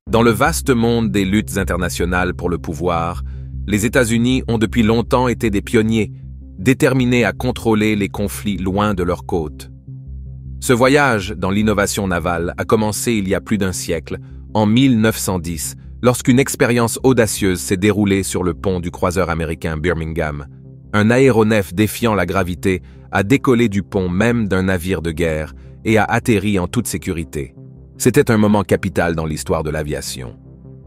Dans le vaste monde des luttes internationales pour le pouvoir, les États-Unis ont depuis longtemps été des pionniers, déterminés à contrôler les conflits loin de leurs côtes. Ce voyage dans l'innovation navale a commencé il y a plus d'un siècle, en 1910, lorsqu'une expérience audacieuse s'est déroulée sur le pont du croiseur américain Birmingham. Un aéronef défiant la gravité a décollé du pont même d'un navire de guerre et a atterri en toute sécurité. C'était un moment capital dans l'histoire de l'aviation.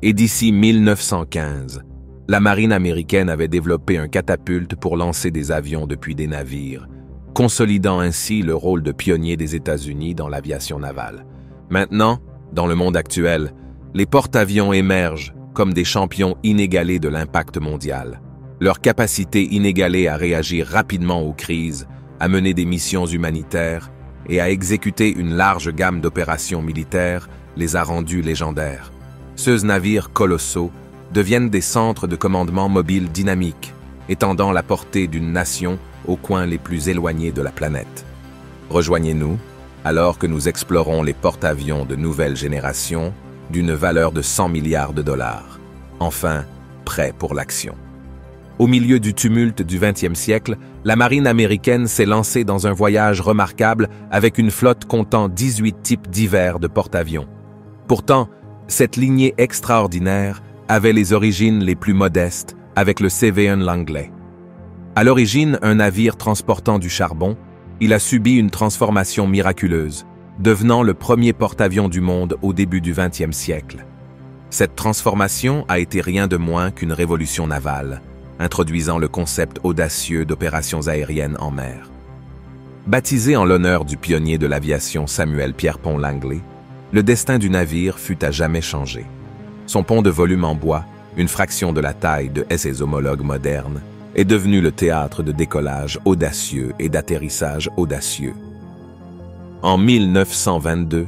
Et d'ici 1915, la marine américaine avait développé un catapulte pour lancer des avions depuis des navires, consolidant ainsi le rôle de pionnier des États-Unis dans l'aviation navale. Maintenant, dans le monde actuel, les porte-avions émergent comme des champions inégalés de l'impact mondial. Leur capacité inégalée à réagir rapidement aux crises, à mener des missions humanitaires et à exécuter une large gamme d'opérations militaires les a rendus légendaires. Ces navires colossaux deviennent des centres de commandement mobiles dynamiques, étendant la portée d'une nation aux coins les plus éloignés de la planète. Rejoignez-nous alors que nous explorons les porte-avions de nouvelle génération d'une valeur de 100 milliards de dollars. Enfin, prêts pour l'action. Au milieu du tumulte du XXe siècle, la marine américaine s'est lancée dans un voyage remarquable avec une flotte comptant 18 types divers de porte-avions. Pourtant, cette lignée extraordinaire avait les origines les plus modestes avec le Sevier Langley. À l'origine, un navire transportant du charbon, il a subi une transformation miraculeuse, devenant le premier porte-avions du monde au début du XXe siècle. Cette transformation a été rien de moins qu'une révolution navale, introduisant le concept audacieux d'opérations aériennes en mer. Baptisé en l'honneur du pionnier de l'aviation Samuel Pierpont Langley, le destin du navire fut à jamais changé. Son pont de volume en bois, une fraction de la taille de ses homologues modernes, est devenu le théâtre de décollage audacieux et d'atterrissage audacieux. En 1922,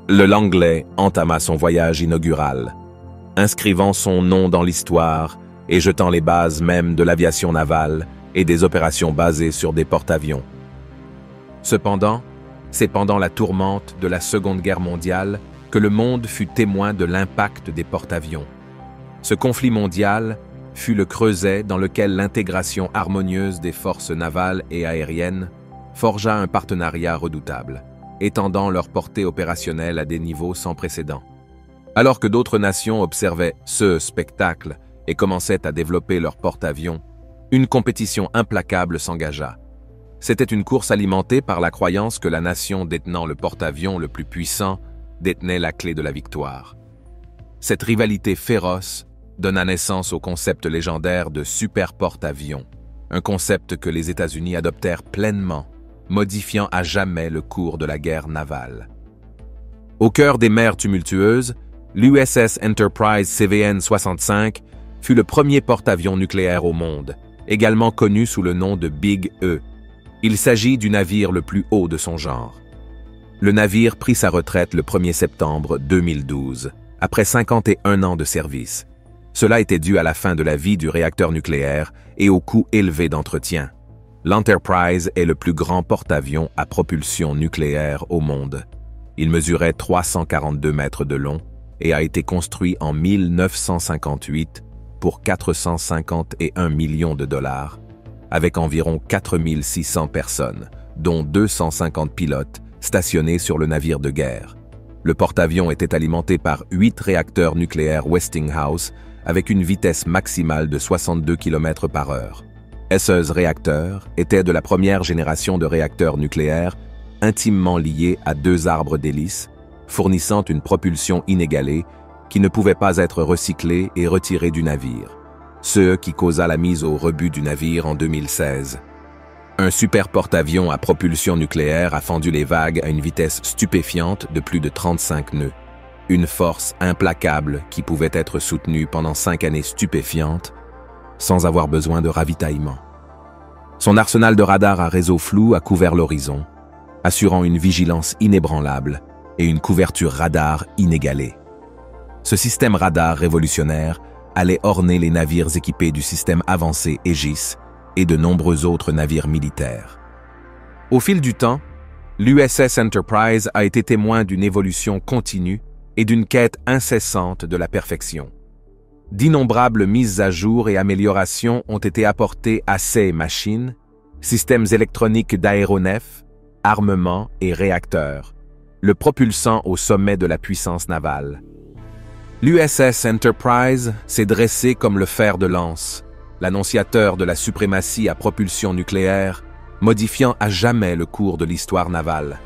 le Langley entama son voyage inaugural, inscrivant son nom dans l'histoire et jetant les bases même de l'aviation navale et des opérations basées sur des porte-avions. Cependant, c'est pendant la tourmente de la Seconde Guerre mondiale que le monde fut témoin de l'impact des porte-avions. Ce conflit mondial fut le creuset dans lequel l'intégration harmonieuse des forces navales et aériennes forgea un partenariat redoutable, étendant leur portée opérationnelle à des niveaux sans précédent. Alors que d'autres nations observaient ce spectacle et commençaient à développer leurs porte-avions, une compétition implacable s'engagea. C'était une course alimentée par la croyance que la nation détenant le porte-avions le plus puissant détenait la clé de la victoire. Cette rivalité féroce donna naissance au concept légendaire de super porte-avions, un concept que les États-Unis adoptèrent pleinement, modifiant à jamais le cours de la guerre navale. Au cœur des mers tumultueuses, l'USS Enterprise CVN-65 fut le premier porte-avions nucléaire au monde, également connu sous le nom de Big E. Il s'agit du navire le plus haut de son genre. Le navire prit sa retraite le 1er septembre 2012, après 51 ans de service. Cela était dû à la fin de la vie du réacteur nucléaire et au coût élevé d'entretien. L'Enterprise est le plus grand porte-avions à propulsion nucléaire au monde. Il mesurait 342 mètres de long et a été construit en 1958 pour 451 millions de dollars, avec environ 4600 personnes, dont 250 pilotes, stationnés sur le navire de guerre. Le porte-avions était alimenté par 8 réacteurs nucléaires Westinghouse avec une vitesse maximale de 62 km/h. Ces réacteurs étaient de la première génération de réacteurs nucléaires intimement liés à 2 arbres d'hélice, fournissant une propulsion inégalée qui ne pouvait pas être recyclée et retirée du navire, ce qui causa la mise au rebut du navire en 2016. Un super porte-avions à propulsion nucléaire a fendu les vagues à une vitesse stupéfiante de plus de 35 nœuds. Une force implacable qui pouvait être soutenue pendant 5 années stupéfiantes sans avoir besoin de ravitaillement. Son arsenal de radars à réseau flou a couvert l'horizon, assurant une vigilance inébranlable et une couverture radar inégalée. Ce système radar révolutionnaire allait orner les navires équipés du système avancé Aegis et de nombreux autres navires militaires. Au fil du temps, l'USS Enterprise a été témoin d'une évolution continue et d'une quête incessante de la perfection. D'innombrables mises à jour et améliorations ont été apportées à ces machines, systèmes électroniques d'aéronefs, armements et réacteurs, le propulsant au sommet de la puissance navale. L'USS Enterprise s'est dressé comme le fer de lance, l'annonciateur de la suprématie à propulsion nucléaire, modifiant à jamais le cours de l'histoire navale.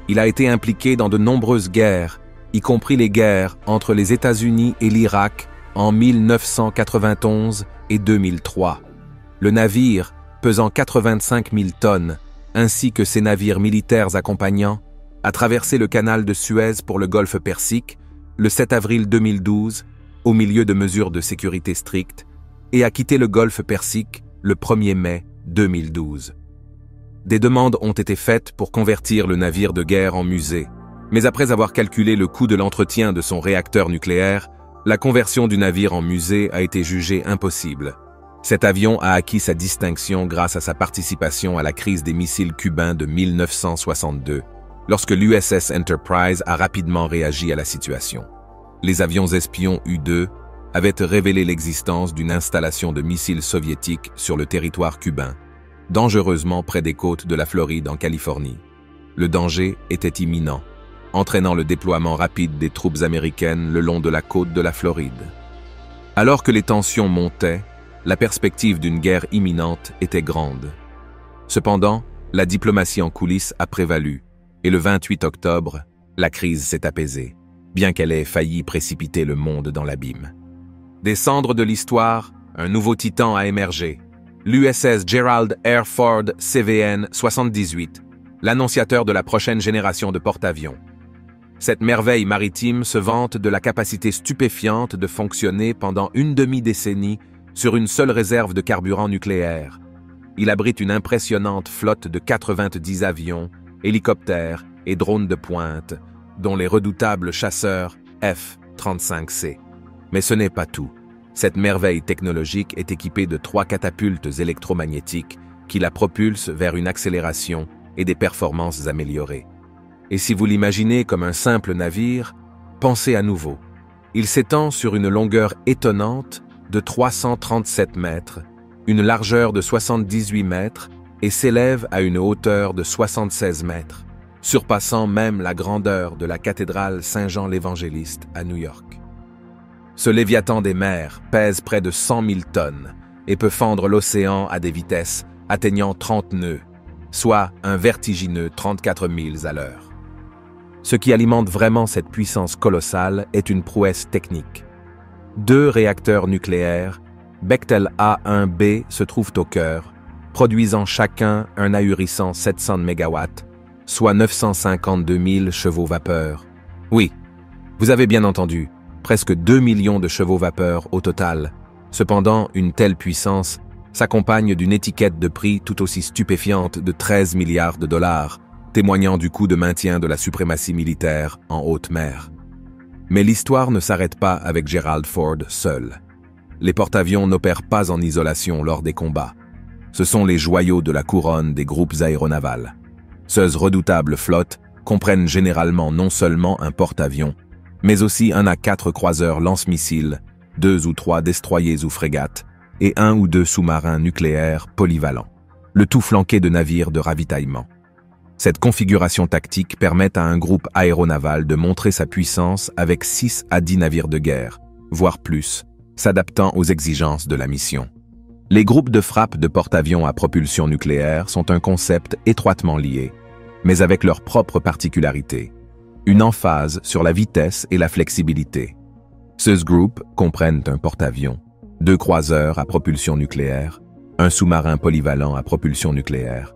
Il a été impliqué dans de nombreuses guerres, y compris les guerres entre les États-Unis et l'Irak en 1991 et 2003. Le navire, pesant 85 000 tonnes, ainsi que ses navires militaires accompagnants, a traversé le canal de Suez pour le golfe Persique le 7 avril 2012, au milieu de mesures de sécurité strictes, et a quitté le golfe Persique le 1er mai 2012. Des demandes ont été faites pour convertir le navire de guerre en musée, mais après avoir calculé le coût de l'entretien de son réacteur nucléaire, la conversion du navire en musée a été jugée impossible. Cet avion a acquis sa distinction grâce à sa participation à la crise des missiles cubains de 1962, lorsque l'USS Enterprise a rapidement réagi à la situation. Les avions espions U-2 avaient révélé l'existence d'une installation de missiles soviétiques sur le territoire cubain, dangereusement près des côtes de la Floride en Californie. Le danger était imminent, entraînant le déploiement rapide des troupes américaines le long de la côte de la Floride. Alors que les tensions montaient, la perspective d'une guerre imminente était grande. Cependant, la diplomatie en coulisses a prévalu, et le 28 octobre, la crise s'est apaisée, bien qu'elle ait failli précipiter le monde dans l'abîme. Des cendres de l'histoire, un nouveau titan a émergé, l'USS Gerald R. Ford CVN-78, l'annonciateur de la prochaine génération de porte-avions. Cette merveille maritime se vante de la capacité stupéfiante de fonctionner pendant une demi-décennie sur une seule réserve de carburant nucléaire. Il abrite une impressionnante flotte de 90 avions, hélicoptères et drones de pointe, dont les redoutables chasseurs F-35C. Mais ce n'est pas tout. Cette merveille technologique est équipée de 3 catapultes électromagnétiques qui la propulsent vers une accélération et des performances améliorées. Et si vous l'imaginez comme un simple navire, pensez à nouveau. Il s'étend sur une longueur étonnante de 337 mètres, une largeur de 78 mètres et s'élève à une hauteur de 76 mètres, surpassant même la grandeur de la cathédrale Saint-Jean l'Évangéliste à New York. Ce Léviathan des mers pèse près de 100 000 tonnes et peut fendre l'océan à des vitesses atteignant 30 nœuds, soit un vertigineux 34 000 à l'heure. Ce qui alimente vraiment cette puissance colossale est une prouesse technique. 2 réacteurs nucléaires, Bechtel A1B, se trouvent au cœur, produisant chacun un ahurissant 700 MW, soit 952 000 chevaux-vapeur. Oui, vous avez bien entendu, presque 2 millions de chevaux-vapeur au total. Cependant, une telle puissance s'accompagne d'une étiquette de prix tout aussi stupéfiante de 13 milliards de dollars, témoignant du coût de maintien de la suprématie militaire en haute mer. Mais l'histoire ne s'arrête pas avec Gerald Ford seul. Les porte-avions n'opèrent pas en isolation lors des combats. Ce sont les joyaux de la couronne des groupes aéronavals. Ces redoutables flottes comprennent généralement non seulement un porte-avions, mais aussi 1 à 4 croiseurs lance-missiles, 2 ou 3 destroyers ou frégates, et 1 ou 2 sous-marins nucléaires polyvalents, le tout flanqué de navires de ravitaillement. Cette configuration tactique permet à un groupe aéronaval de montrer sa puissance avec 6 à 10 navires de guerre, voire plus, s'adaptant aux exigences de la mission. Les groupes de frappe de porte-avions à propulsion nucléaire sont un concept étroitement lié, mais avec leurs propres particularités. Une emphase sur la vitesse et la flexibilité. Ces groupes comprennent un porte-avions, 2 croiseurs à propulsion nucléaire, un sous-marin polyvalent à propulsion nucléaire,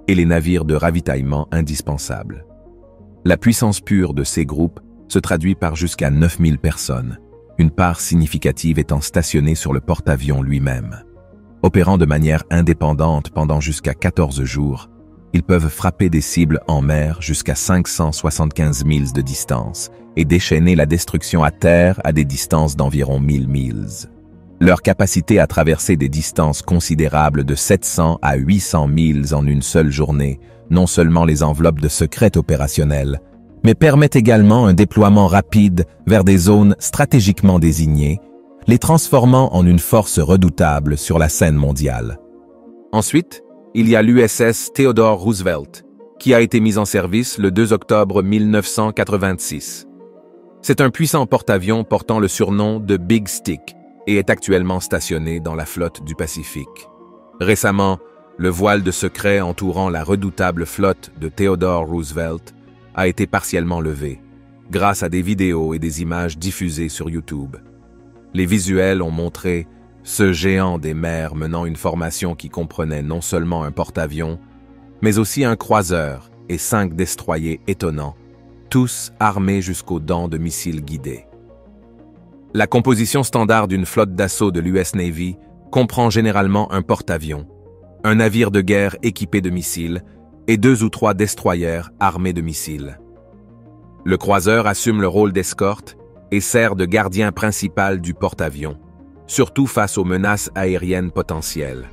et les navires de ravitaillement indispensables. La puissance pure de ces groupes se traduit par jusqu'à 9000 personnes, une part significative étant stationnée sur le porte-avions lui-même. Opérant de manière indépendante pendant jusqu'à 14 jours, ils peuvent frapper des cibles en mer jusqu'à 575 milles de distance et déchaîner la destruction à terre à des distances d'environ 1000 milles. Leur capacité à traverser des distances considérables de 700 à 800 milles en une seule journée non seulement les enveloppe de secrets opérationnels, mais permet également un déploiement rapide vers des zones stratégiquement désignées, les transformant en une force redoutable sur la scène mondiale. Ensuite, il y a l'USS Theodore Roosevelt, qui a été mise en service le 2 octobre 1986. C'est un puissant porte-avions portant le surnom de Big Stick et est actuellement stationné dans la flotte du Pacifique. Récemment, le voile de secret entourant la redoutable flotte de Theodore Roosevelt a été partiellement levé, grâce à des vidéos et des images diffusées sur YouTube. Les visuels ont montré ce géant des mers menant une formation qui comprenait non seulement un porte-avions, mais aussi un croiseur et 5 destroyers étonnants, tous armés jusqu'aux dents de missiles guidés. La composition standard d'une flotte d'assaut de l'US Navy comprend généralement un porte-avions, un navire de guerre équipé de missiles et 2 ou 3 destroyers armés de missiles. Le croiseur assume le rôle d'escorte et sert de gardien principal du porte-avions, surtout face aux menaces aériennes potentielles.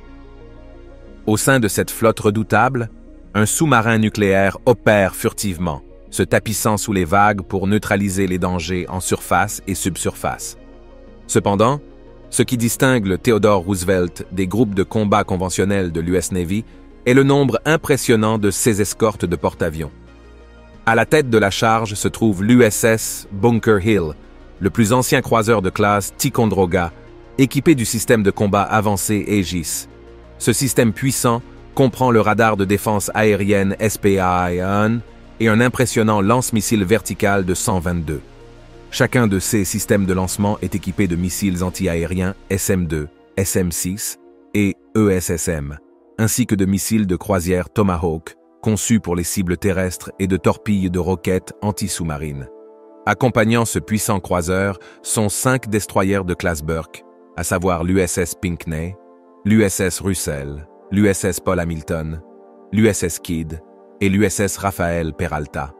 Au sein de cette flotte redoutable, un sous-marin nucléaire opère furtivement, se tapissant sous les vagues pour neutraliser les dangers en surface et subsurface. Cependant, ce qui distingue le Theodore Roosevelt des groupes de combat conventionnels de l'US Navy est le nombre impressionnant de ces escortes de porte-avions. À la tête de la charge se trouve l'USS Bunker Hill, le plus ancien croiseur de classe Ticonderoga, équipé du système de combat avancé Aegis. Ce système puissant comprend le radar de défense aérienne SPA-1 et un impressionnant lance-missile vertical de 122. Chacun de ces systèmes de lancement est équipé de missiles anti-aériens SM-2, SM-6 et ESSM, ainsi que de missiles de croisière Tomahawk, conçus pour les cibles terrestres et de torpilles de roquettes anti-sous-marines. Accompagnant ce puissant croiseur sont 5 destroyers de classe Burke, à savoir l'USS Pinckney, l'USS Russell, l'USS Paul Hamilton, l'USS Kidd et l'USS Rafael Peralta.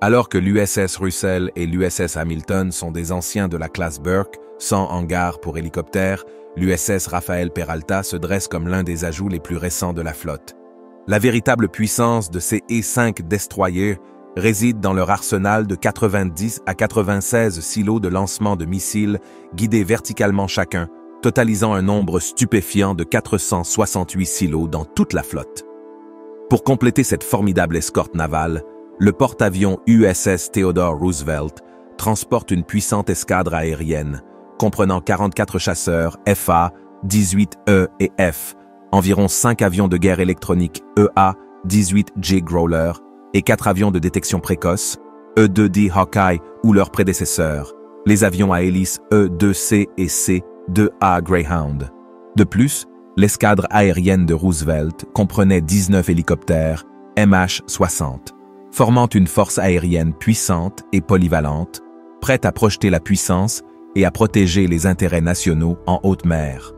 Alors que l'USS Russell et l'USS Hamilton sont des anciens de la classe Burke, sans hangar pour hélicoptères, l'USS Rafael Peralta se dresse comme l'un des ajouts les plus récents de la flotte. La véritable puissance de ces E-5 destroyers réside dans leur arsenal de 90 à 96 silos de lancement de missiles guidés verticalement chacun, totalisant un nombre stupéfiant de 468 silos dans toute la flotte. Pour compléter cette formidable escorte navale, le porte-avions USS Theodore Roosevelt transporte une puissante escadre aérienne, comprenant 44 chasseurs FA, 18E et F, environ 5 avions de guerre électronique EA, 18J Growler et 4 avions de détection précoce, E-2D Hawkeye ou leurs prédécesseurs, les avions à hélice E-2C et C-2A Greyhound. De plus, l'escadre aérienne de Roosevelt comprenait 19 hélicoptères MH-60, formant une force aérienne puissante et polyvalente, prête à projeter la puissance et à protéger les intérêts nationaux en haute mer.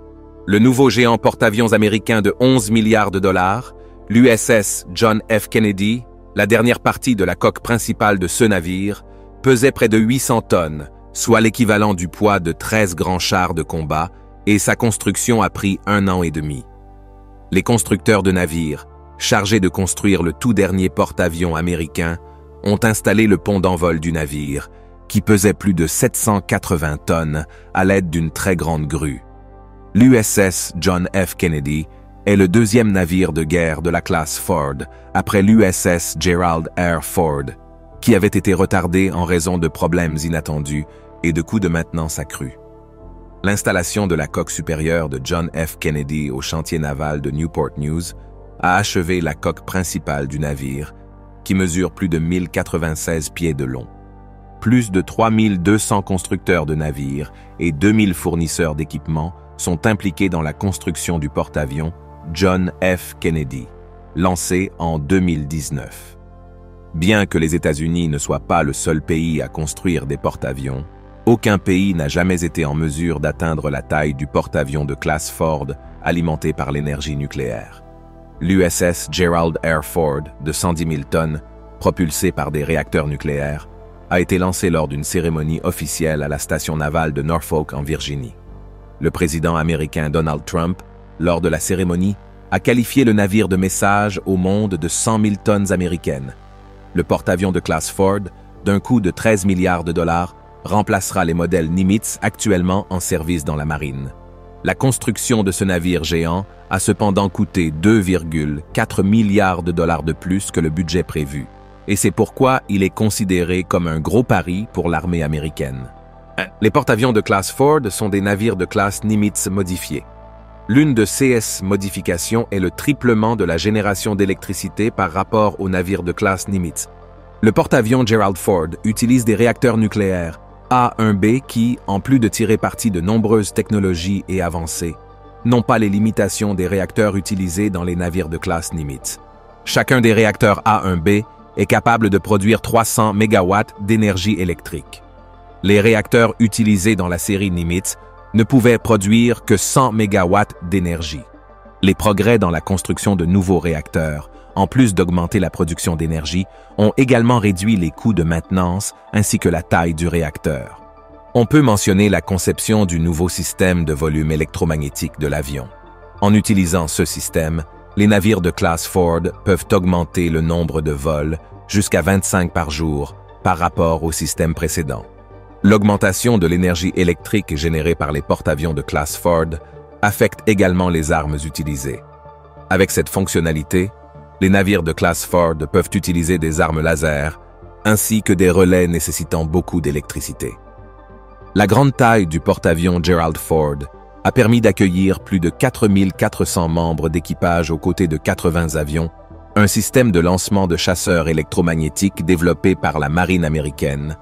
Le nouveau géant porte-avions américain de 11 milliards de dollars, l'USS John F. Kennedy, la dernière partie de la coque principale de ce navire, pesait près de 800 tonnes, soit l'équivalent du poids de 13 grands chars de combat, et sa construction a pris 1 an et demi. Les constructeurs de navires, chargés de construire le tout dernier porte-avions américain, ont installé le pont d'envol du navire, qui pesait plus de 780 tonnes à l'aide d'une très grande grue. L'USS John F. Kennedy est le 2e navire de guerre de la classe Ford, après l'USS Gerald R. Ford, qui avait été retardé en raison de problèmes inattendus et de coûts de maintenance accrus. L'installation de la coque supérieure de John F. Kennedy au chantier naval de Newport News a achevé la coque principale du navire, qui mesure plus de 1096 pieds de long. Plus de 3200 constructeurs de navires et 2000 fournisseurs d'équipements sont impliqués dans la construction du porte-avions John F. Kennedy, lancé en 2019. Bien que les États-Unis ne soient pas le seul pays à construire des porte-avions, aucun pays n'a jamais été en mesure d'atteindre la taille du porte-avions de classe Ford alimenté par l'énergie nucléaire. L'USS Gerald R. Ford, de 110 000 tonnes, propulsé par des réacteurs nucléaires, a été lancé lors d'une cérémonie officielle à la station navale de Norfolk en Virginie. Le président américain Donald Trump, lors de la cérémonie, a qualifié le navire de message au monde de 100 000 tonnes américaines. Le porte-avions de classe Ford d'un coût de 13 milliards de dollars, remplacera les modèles Nimitz actuellement en service dans la marine. La construction de ce navire géant a cependant coûté 2,4 milliards de dollars de plus que le budget prévu, et c'est pourquoi il est considéré comme un gros pari pour l'armée américaine. Les porte-avions de classe Ford sont des navires de classe Nimitz modifiés. L'une de ces modifications est le triplement de la génération d'électricité par rapport aux navires de classe Nimitz. Le porte-avions Gerald Ford utilise des réacteurs nucléaires A1B qui, en plus de tirer parti de nombreuses technologies et avancées, n'ont pas les limitations des réacteurs utilisés dans les navires de classe Nimitz. Chacun des réacteurs A1B est capable de produire 300 MW d'énergie électrique. Les réacteurs utilisés dans la série Nimitz ne pouvaient produire que 100 MW d'énergie. Les progrès dans la construction de nouveaux réacteurs, en plus d'augmenter la production d'énergie, ont également réduit les coûts de maintenance ainsi que la taille du réacteur. On peut mentionner la conception du nouveau système de volume électromagnétique de l'avion. En utilisant ce système, les navires de classe Ford peuvent augmenter le nombre de vols jusqu'à 25 par jour par rapport au système précédent. L'augmentation de l'énergie électrique générée par les porte-avions de classe Ford affecte également les armes utilisées. Avec cette fonctionnalité, les navires de classe Ford peuvent utiliser des armes laser ainsi que des relais nécessitant beaucoup d'électricité. La grande taille du porte-avions Gerald Ford a permis d'accueillir plus de 4400 membres d'équipage aux côtés de 80 avions, un système de lancement de chasseurs électromagnétiques développé par la marine américaine.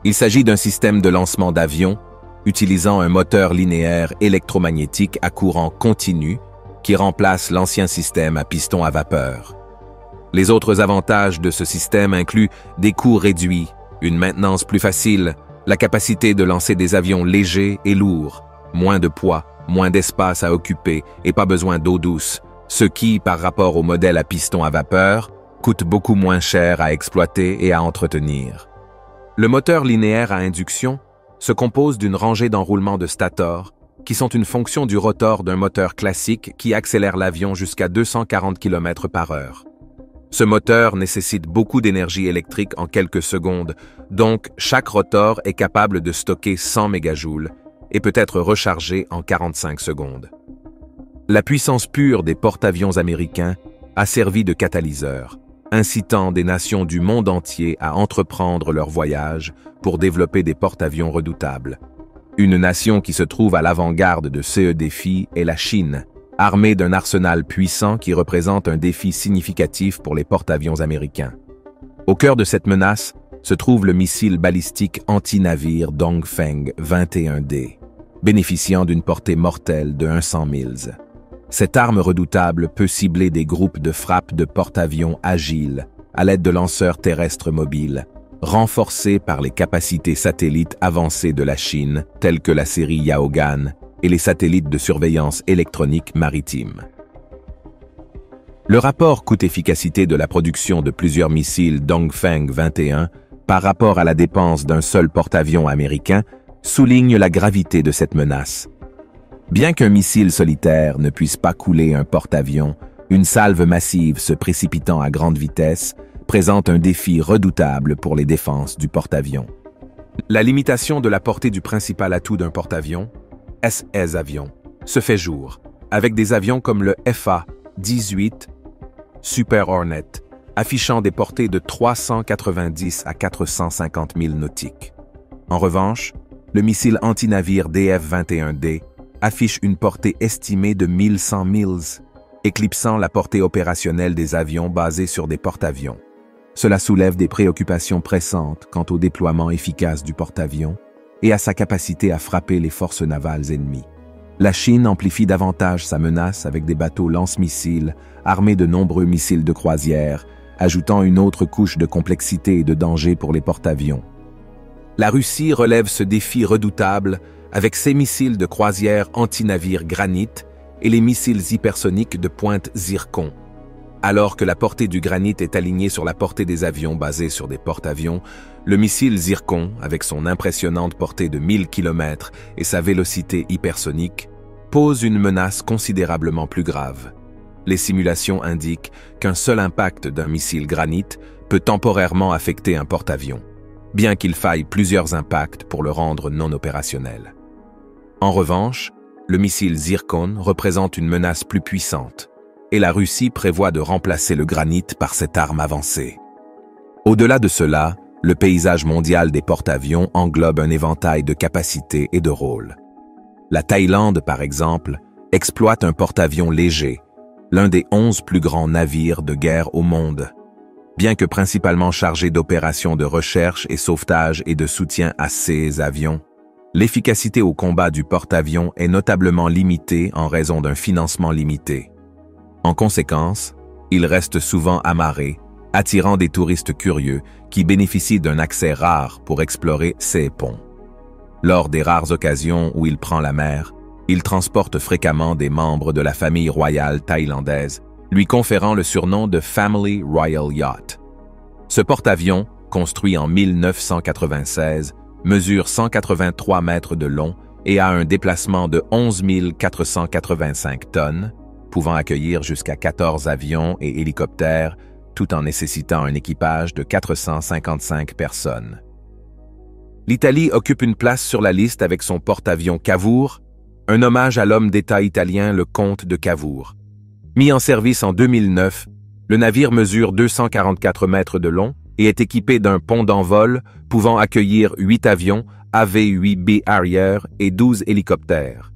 Il s'agit d'un système de lancement d'avions utilisant un moteur linéaire électromagnétique à courant continu qui remplace l'ancien système à piston à vapeur. Les autres avantages de ce système incluent des coûts réduits, une maintenance plus facile, la capacité de lancer des avions légers et lourds, moins de poids, moins d'espace à occuper et pas besoin d'eau douce, ce qui, par rapport au modèle à piston à vapeur, coûte beaucoup moins cher à exploiter et à entretenir. Le moteur linéaire à induction se compose d'une rangée d'enroulements de stator, qui sont une fonction du rotor d'un moteur classique qui accélère l'avion jusqu'à 240 km/h. Ce moteur nécessite beaucoup d'énergie électrique en quelques secondes, donc chaque rotor est capable de stocker 100 MJ et peut être rechargé en 45 secondes. La puissance pure des porte-avions américains a servi de catalyseur, incitant des nations du monde entier à entreprendre leur voyage pour développer des porte-avions redoutables. Une nation qui se trouve à l'avant-garde de ce défi est la Chine, armée d'un arsenal puissant qui représente un défi significatif pour les porte-avions américains. Au cœur de cette menace se trouve le missile balistique anti-navire Dongfeng 21D, bénéficiant d'une portée mortelle de 100 milles. Cette arme redoutable peut cibler des groupes de frappe de porte-avions agiles à l'aide de lanceurs terrestres mobiles, renforcés par les capacités satellites avancées de la Chine, telles que la série Yaogan et les satellites de surveillance électronique maritime. Le rapport coût-efficacité de la production de plusieurs missiles Dongfeng 21 par rapport à la dépense d'un seul porte-avions américain souligne la gravité de cette menace. Bien qu'un missile solitaire ne puisse pas couler un porte-avions, une salve massive se précipitant à grande vitesse présente un défi redoutable pour les défenses du porte-avions. La limitation de la portée du principal atout d'un porte-avions, SS-avion, se fait jour, avec des avions comme le FA-18 Super Hornet, affichant des portées de 390 à 450 000 nautiques. En revanche, le missile anti-navire DF-21D affiche une portée estimée de 1100 milles, éclipsant la portée opérationnelle des avions basés sur des porte-avions. Cela soulève des préoccupations pressantes quant au déploiement efficace du porte-avions et à sa capacité à frapper les forces navales ennemies. La Chine amplifie davantage sa menace avec des bateaux lance-missiles armés de nombreux missiles de croisière, ajoutant une autre couche de complexité et de danger pour les porte-avions. La Russie relève ce défi redoutable avec ses missiles de croisière anti-navire Granit et les missiles hypersoniques de pointe Zircon. Alors que la portée du Granit est alignée sur la portée des avions basés sur des porte-avions, le missile Zircon, avec son impressionnante portée de 1000 km et sa vélocité hypersonique, pose une menace considérablement plus grave. Les simulations indiquent qu'un seul impact d'un missile Granit peut temporairement affecter un porte-avions. bien qu'il faille plusieurs impacts pour le rendre non opérationnel. En revanche, le missile Zircon représente une menace plus puissante, et la Russie prévoit de remplacer le granit par cette arme avancée. Au-delà de cela, le paysage mondial des porte-avions englobe un éventail de capacités et de rôles. La Thaïlande, par exemple, exploite un porte-avions léger, l'un des 11 plus grands navires de guerre au monde. Bien que principalement chargé d'opérations de recherche et sauvetage et de soutien à ces avions, l'efficacité au combat du porte-avions est notablement limitée en raison d'un financement limité. En conséquence, il reste souvent amarré, attirant des touristes curieux qui bénéficient d'un accès rare pour explorer ces ponts. Lors des rares occasions où il prend la mer, il transporte fréquemment des membres de la famille royale thaïlandaise, lui conférant le surnom de Family Royal Yacht. Ce porte-avions, construit en 1996, mesure 183 mètres de long et a un déplacement de 11 485 tonnes, pouvant accueillir jusqu'à 14 avions et hélicoptères, tout en nécessitant un équipage de 455 personnes. L'Italie occupe une place sur la liste avec son porte-avions Cavour, un hommage à l'homme d'État italien le comte de Cavour. Mis en service en 2009, le navire mesure 244 mètres de long et est équipé d'un pont d'envol pouvant accueillir 8 avions AV-8B Harrier et 12 hélicoptères.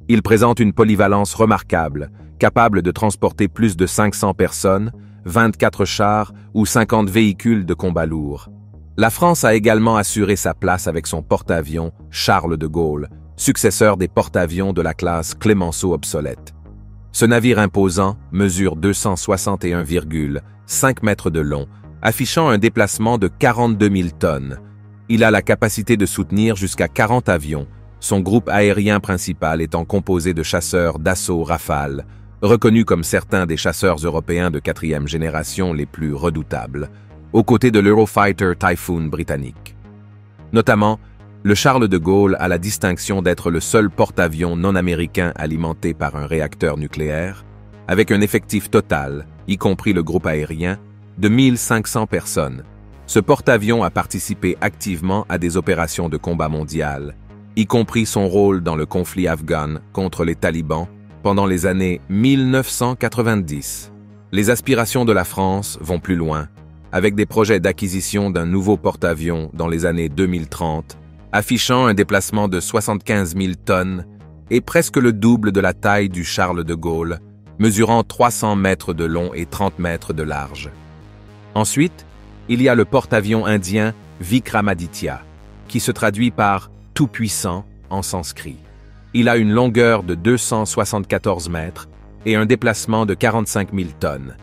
Il présente une polyvalence remarquable, capable de transporter plus de 500 personnes, 24 chars ou 50 véhicules de combat lourds. La France a également assuré sa place avec son porte-avions Charles de Gaulle, successeur des porte-avions de la classe Clemenceau obsolète. Ce navire imposant mesure 261,5 mètres de long, affichant un déplacement de 42 000 tonnes. Il a la capacité de soutenir jusqu'à 40 avions, son groupe aérien principal étant composé de chasseurs d'assaut Rafale, reconnus comme certains des chasseurs européens de 4e génération les plus redoutables, aux côtés de l'Eurofighter Typhoon britannique. Notamment, le Charles de Gaulle a la distinction d'être le seul porte-avions non américain alimenté par un réacteur nucléaire, avec un effectif total, y compris le groupe aérien, de 1500 personnes. Ce porte-avions a participé activement à des opérations de combat mondial, y compris son rôle dans le conflit afghan contre les talibans pendant les années 1990. Les aspirations de la France vont plus loin, avec des projets d'acquisition d'un nouveau porte-avions dans les années 2030, affichant un déplacement de 75 000 tonnes et presque le double de la taille du Charles de Gaulle, mesurant 300 mètres de long et 30 mètres de large. Ensuite, il y a le porte-avions indien Vikramaditya, qui se traduit par « tout-puissant » en sanskrit. Il a une longueur de 274 mètres et un déplacement de 45 000 tonnes.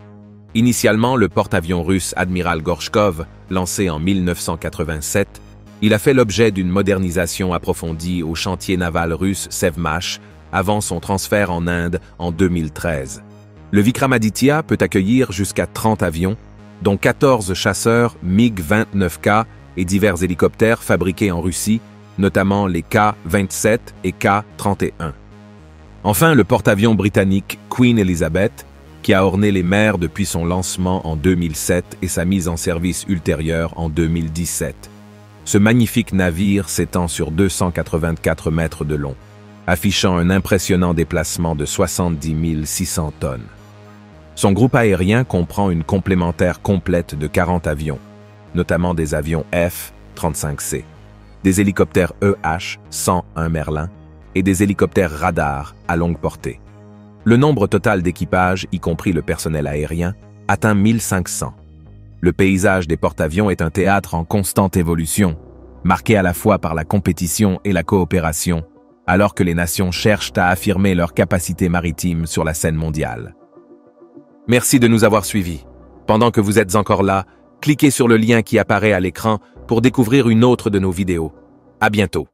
Initialement, le porte-avions russe Admiral Gorchkov, lancé en 1987, il a fait l'objet d'une modernisation approfondie au chantier naval russe Sevmash avant son transfert en Inde en 2013. Le Vikramaditya peut accueillir jusqu'à 30 avions, dont 14 chasseurs MiG-29K et divers hélicoptères fabriqués en Russie, notamment les K-27 et K-31. Enfin, le porte-avions britannique Queen Elizabeth, qui a orné les mers depuis son lancement en 2007 et sa mise en service ultérieure en 2017. Ce magnifique navire s'étend sur 284 mètres de long, affichant un impressionnant déplacement de 70 600 tonnes. Son groupe aérien comprend une complémentaire complète de 40 avions, notamment des avions F-35C, des hélicoptères EH-101 Merlin et des hélicoptères radars à longue portée. Le nombre total d'équipages, y compris le personnel aérien, atteint 1500. Le paysage des porte-avions est un théâtre en constante évolution, marqué à la fois par la compétition et la coopération, alors que les nations cherchent à affirmer leur capacité maritime sur la scène mondiale. Merci de nous avoir suivis. Pendant que vous êtes encore là, cliquez sur le lien qui apparaît à l'écran pour découvrir une autre de nos vidéos. À bientôt.